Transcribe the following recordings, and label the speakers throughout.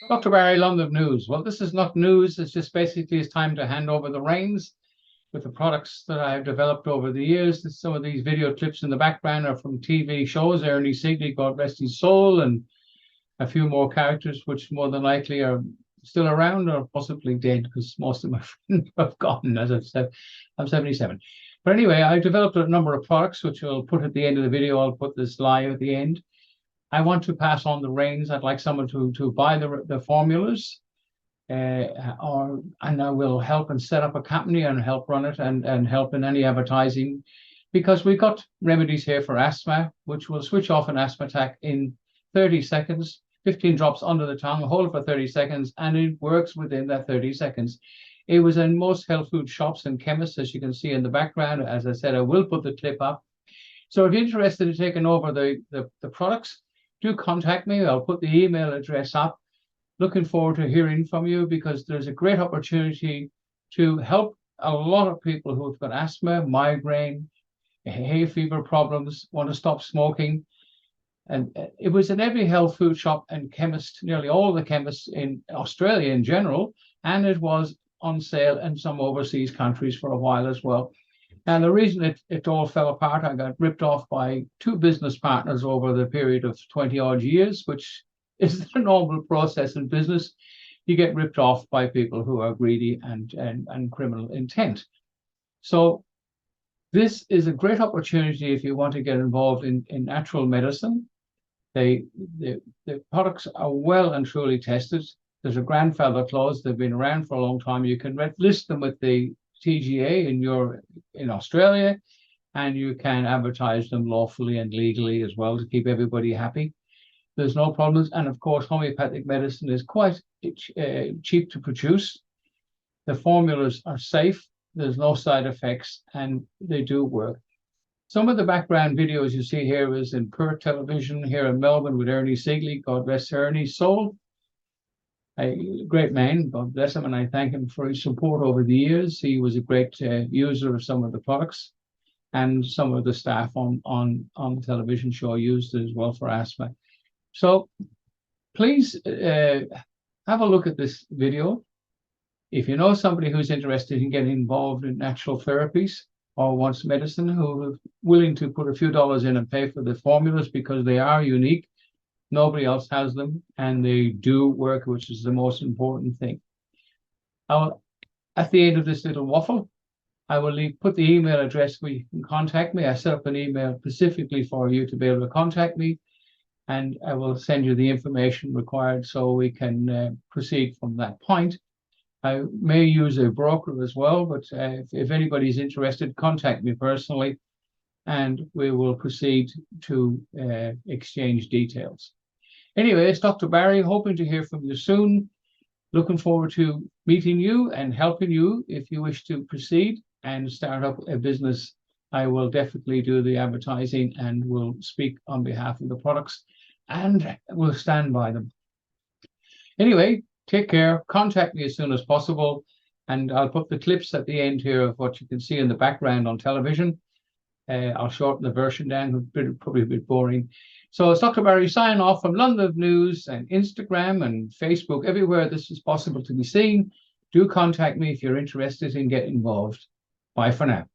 Speaker 1: Dr. Barry, London News. Well, this is not news. It's just basically it's time to hand over the reins with the products that I've developed over the years. Some of these video clips in the background are from TV shows. Ernie Sigley, God rest his soul, and a few more characters, which more than likely are still around or possibly dead because most of my friends have gone. As I've said, I'm 77. But anyway, I developed a number of products, which I'll put at the end of the video. I'll put this live at the end. I want to pass on the reins. I'd like someone to buy the formulas, and I will help and set up a company and help run it and help in any advertising, because we've got remedies here for asthma, which will switch off an asthma attack in 30 seconds, 15 drops under the tongue, hold it for 30 seconds, and it works within that 30 seconds. It was in most health food shops and chemists, as you can see in the background. As I said, I will put the clip up. So if you're interested in taking over the products, do contact me. I'll put the email address up. Looking forward to hearing from you, because there's a great opportunity to help a lot of people who've got asthma, migraine, hay fever problems, want to stop smoking. And it was in every health food shop and chemist, nearly all the chemists in Australia in general, and it was on sale in some overseas countries for a while as well. And the reason it all fell apart, I got ripped off by two business partners over the period of 20 odd years, which is the normal process in business. You get ripped off by people who are greedy and criminal intent. So this is a great opportunity if you want to get involved in natural medicine. The products are well and truly tested. There's a grandfather clause. They've been around for a long time. You can list them with the TGA in Australia, and you can advertise them lawfully and legally as well to keep everybody happy. There's no problems. And of course, homeopathic medicine is quite cheap to produce. The formulas are safe. There's no side effects, and they do work. Some of the background videos you see here is in Perth Television here in Melbourne with Ernie Sigley. God rest Ernie's soul. A great man, God bless him, and I thank him for his support over the years. He was a great user of some of the products, and some of the staff on the television show used it as well for asthma. So please have a look at this video. If you know somebody who's interested in getting involved in natural therapies or wants medicine, who are willing to put a few dollars in and pay for the formulas because they are unique, nobody else has them, and they do work, which is the most important thing. At the end of this little waffle, I will put the email address where you can contact me. I set up an email specifically for you to be able to contact me, and I will send you the information required so we can proceed from that point. I may use a broker as well, but if anybody's interested, contact me personally, and we will proceed to exchange details. Anyway, it's Dr. Barry, hoping to hear from you soon. Looking forward to meeting you and helping you if you wish to proceed and start up a business. I will definitely do the advertising and will speak on behalf of the products and will stand by them. Anyway, take care. Contact me as soon as possible, and I'll put the clips at the end here of what you can see in the background on television. I'll shorten the version down, probably a bit boring. So it's Dr. Barry signing off from London News and Instagram and Facebook, everywhere this is possible to be seen. Do contact me if you're interested in getting involved. Bye for now.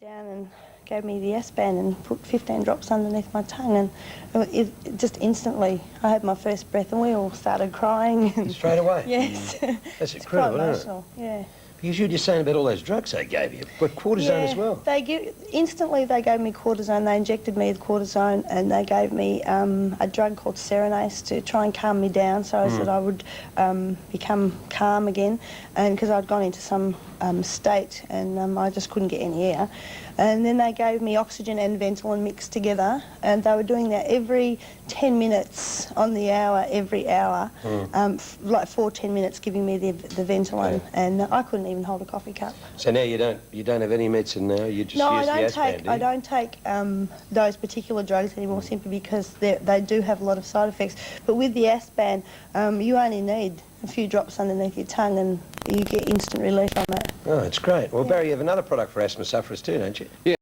Speaker 2: Down and gave me the S-band and put 15 drops underneath my tongue, and it just instantly, I had my first breath and we all started crying.
Speaker 3: Straight away?
Speaker 2: Yes.
Speaker 3: That's incredible, isn't it?
Speaker 2: Yeah.
Speaker 3: Because you're just saying about all those drugs they gave you, but cortisone as well.
Speaker 2: Instantly they gave me cortisone. They injected me with cortisone, and they gave me a drug called Serenase to try and calm me down so that I would become calm again, and because I'd gone into some state and I just couldn't get any air. And then they gave me oxygen and Ventolin mixed together, and they were doing that every 10 minutes on the hour, every hour, like 10 minutes giving me the Ventolin, and I couldn't even hold a coffee cup.
Speaker 3: So now you don't have any medicine now. You just use the S-band,
Speaker 2: I don't take those particular drugs anymore, simply because they do have a lot of side effects. But with the S-band, you only need a few drops underneath your tongue and you get instant relief from it.
Speaker 3: Oh, it's great. Well, Barry, you have another product for asthma sufferers too, don't you?
Speaker 4: Yeah.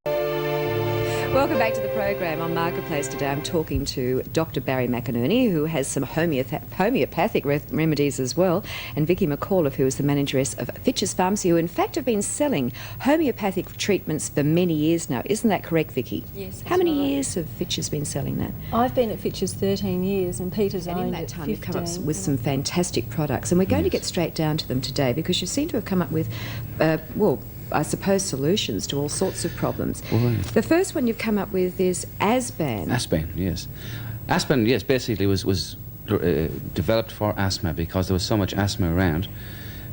Speaker 4: Welcome back to the program. On Marketplace today, I'm talking to Dr. Barry McInerney, who has some homeopathic remedies as well, and Vicky McAuliffe, who is the manageress of Fitch's Pharmacy, who in fact have been selling homeopathic treatments for many years now. Isn't that correct, Vicky?
Speaker 5: Yes.
Speaker 4: How many
Speaker 5: right.
Speaker 4: years have Fitch's been selling that?
Speaker 5: I've been at Fitch's 13 years and Peter's
Speaker 4: And in
Speaker 5: owned
Speaker 4: that
Speaker 5: it
Speaker 4: time, you've come up
Speaker 5: 15.
Speaker 4: with some fantastic products, and we're going to get straight down to them today because you seem to have come up with, I suppose, solutions to all sorts of problems.
Speaker 6: Right.
Speaker 4: The first one you've come up with is Asban.
Speaker 6: Asban, yes. Asban, yes, basically was developed for asthma because there was so much asthma around.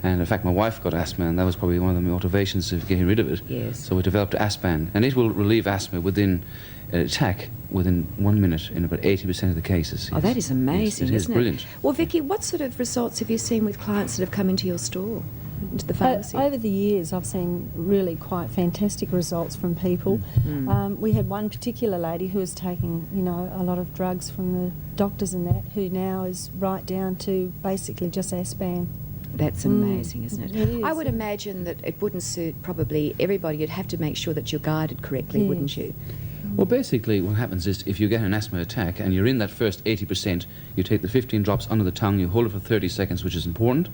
Speaker 6: And in fact, my wife got asthma, and that was probably one of the motivations of getting rid of it.
Speaker 4: Yes.
Speaker 6: So we developed Asban, and it will relieve asthma within attack within 1 minute in about 80% of the cases.
Speaker 4: Oh,
Speaker 6: yes.
Speaker 4: that is amazing,
Speaker 6: Yes, it is
Speaker 4: isn't
Speaker 6: brilliant.
Speaker 4: it? Well, Vicky, what sort of results have you seen with clients that have come into your store, into the pharmacy?
Speaker 5: Over the years, I've seen really quite fantastic results from people. We had one particular lady who was taking, a lot of drugs from the doctors and that, who now is right down to basically just Asban.
Speaker 4: That's amazing, isn't it?
Speaker 5: It is.
Speaker 4: I would imagine that it wouldn't suit probably everybody. You'd have to make sure that you're guided correctly,
Speaker 5: Yes.
Speaker 4: wouldn't you?
Speaker 6: Well, basically, what happens is if you get an asthma attack and you're in that first 80%, you take the 15 drops under the tongue, you hold it for 30 seconds, which is important.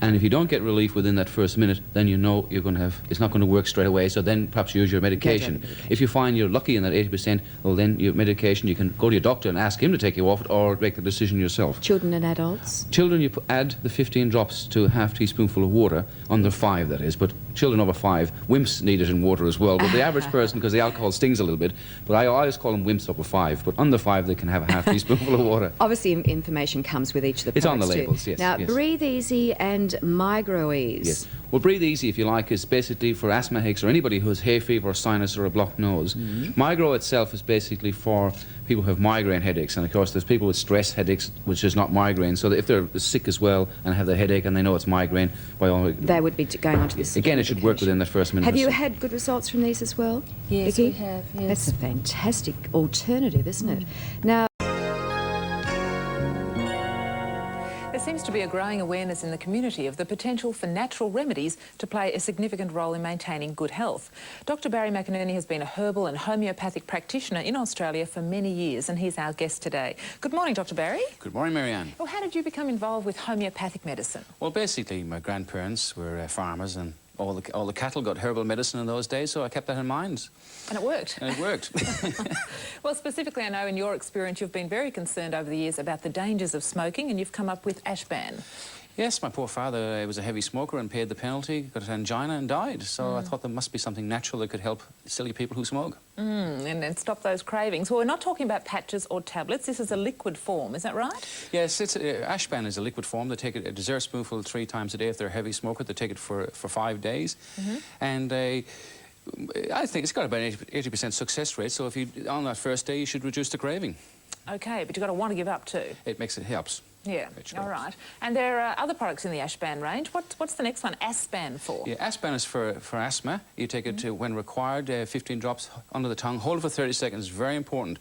Speaker 6: And if you don't get relief within that first minute, then you know you're going to have, it's not going to work straight away, so then perhaps use your medication.
Speaker 4: medication.
Speaker 6: If you find you're lucky in that 80%, well, then your medication, you can go to your doctor and ask him to take you off it or make the decision yourself.
Speaker 4: Children and adults?
Speaker 6: Children, you add the 15 drops to a half teaspoonful of water, under 5 that is, but children over 5, wimps need it in water as well, but the average person, because the alcohol stings a little bit, but I always call them wimps over 5, but under 5 they can have a half teaspoonful of water.
Speaker 4: Obviously, information comes with each of the
Speaker 6: It's on the
Speaker 4: products too.
Speaker 6: labels, yes,
Speaker 4: Now,
Speaker 6: yes.
Speaker 4: Breathe Easy and Migroease.
Speaker 6: Yes. Well, Breathe Easy, if you like, is basically for asthma headaches or anybody who has hay fever or sinus or a blocked nose. Migro itself is basically for people who have migraine headaches, and of course there's people with stress headaches, which is not migraine, so that if they're sick as well and have the headache and they know it's migraine, by all means,
Speaker 4: They would be going on to this.
Speaker 6: again, it should work within that first minute.
Speaker 4: Have
Speaker 6: or
Speaker 4: you
Speaker 6: so.
Speaker 4: had good results from these as well?
Speaker 5: Yes,
Speaker 4: Vicky?
Speaker 5: we have, yes.
Speaker 4: That's a fantastic alternative, isn't it? Now,
Speaker 7: There seems to be a growing awareness in the community of the potential for natural remedies to play a significant role in maintaining good health. Dr. Barry McInerney has been a herbal and homeopathic practitioner in Australia for many years, and he's our guest today. Good morning, Dr. Barry.
Speaker 6: Good morning, Marianne.
Speaker 7: Well, how did you become involved with homeopathic medicine?
Speaker 6: Well, basically, my grandparents were farmers, and all the cattle got herbal medicine in those days, so I kept that in mind,
Speaker 7: And it worked.
Speaker 6: and it worked.
Speaker 7: Well, specifically, I know in your experience you've been very concerned over the years about the dangers of smoking, and you've come up with Ashban.
Speaker 6: Yes, my poor father was a heavy smoker and paid the penalty, got angina and died, so I thought there must be something natural that could help silly people who smoke.
Speaker 7: And stop those cravings. Well, we're not talking about patches or tablets. This is a liquid form, is that right?
Speaker 6: Yes, Ashban is a liquid form. They take it a dessert spoonful 3 times a day if they're a heavy smoker. They take it for 5 days. And I think it's got about an 80% success rate, so if you, on that first day, you should reduce the craving.
Speaker 7: Okay, but you've got to want to give up too.
Speaker 6: It helps.
Speaker 7: Yeah,
Speaker 6: Which
Speaker 7: all
Speaker 6: helps.
Speaker 7: right. And there are other products in the Ashban range. What's the next one? Asban for?
Speaker 6: Yeah, Asban is for asthma. You take it when required, 15 drops under the tongue. Hold it for 30 seconds, very important.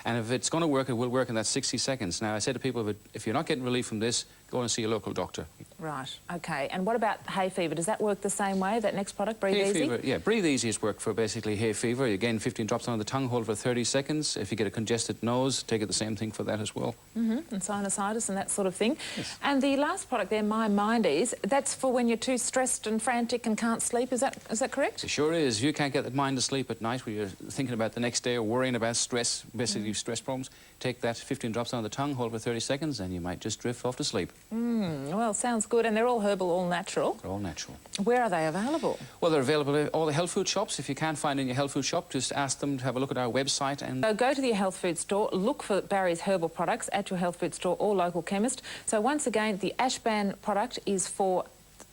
Speaker 6: And if it's going to work, it will work in that 60 seconds. Now, I say to people, if you're not getting relief from this, go and see a local doctor.
Speaker 7: Right, okay. And what about hay fever? Does that work the same way, that next product, Breathe
Speaker 6: Hay
Speaker 7: Easy?
Speaker 6: fever, yeah, Breathe Easy has worked for basically hay fever. Again, 15 drops under the tongue, hold for 30 seconds. If you get a congested nose, take it the same thing for that as well.
Speaker 7: And sinusitis and that sort of thing. Yes. And the last product there, My Mindies, that's for when you're too stressed and frantic and can't sleep. Is that correct?
Speaker 6: It sure is. If you can't get that mind to sleep at night where you're thinking about the next day or worrying about stress, basically stress problems, take that 15 drops under the tongue, hold for 30 seconds, and you might just drift off to sleep.
Speaker 7: Well, sounds good. And they're all herbal, all natural.
Speaker 6: They're all natural.
Speaker 7: Where are they available?
Speaker 6: Well, they're available at all the health food shops. If you can't find in your health food shop, just ask them to have a look at our website. And
Speaker 7: So go to your health food store, look for Barry's herbal products at your health food store or local chemist. So once again, the Ashban product is for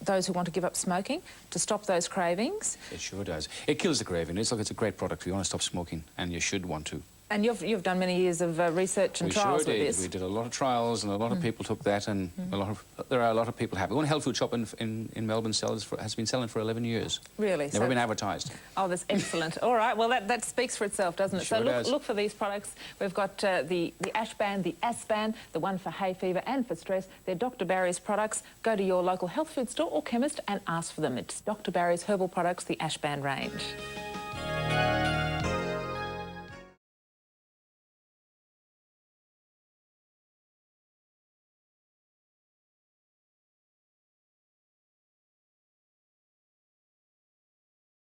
Speaker 7: those who want to give up smoking, to stop those cravings.
Speaker 6: it sure does. It kills the craving. It's a great product if you want to stop smoking, and you should want to.
Speaker 7: And you've done many years of research and
Speaker 6: We
Speaker 7: trials
Speaker 6: sure
Speaker 7: with
Speaker 6: did.
Speaker 7: this.
Speaker 6: We did a lot of trials, and a lot of people took that, and there are a lot of people happy. One health food shop in Melbourne has been selling for 11 years.
Speaker 7: Really?
Speaker 6: Never been advertised.
Speaker 7: Oh, that's excellent. All right, well, that speaks for itself, doesn't it?
Speaker 6: Sure
Speaker 7: So
Speaker 6: does.
Speaker 7: look for these products. We've got the Ashban, the Asban, the one for hay fever and for stress. They're Dr. Barry's products. Go to your local health food store or chemist and ask for them. It's Dr. Barry's herbal products, the Ashban range.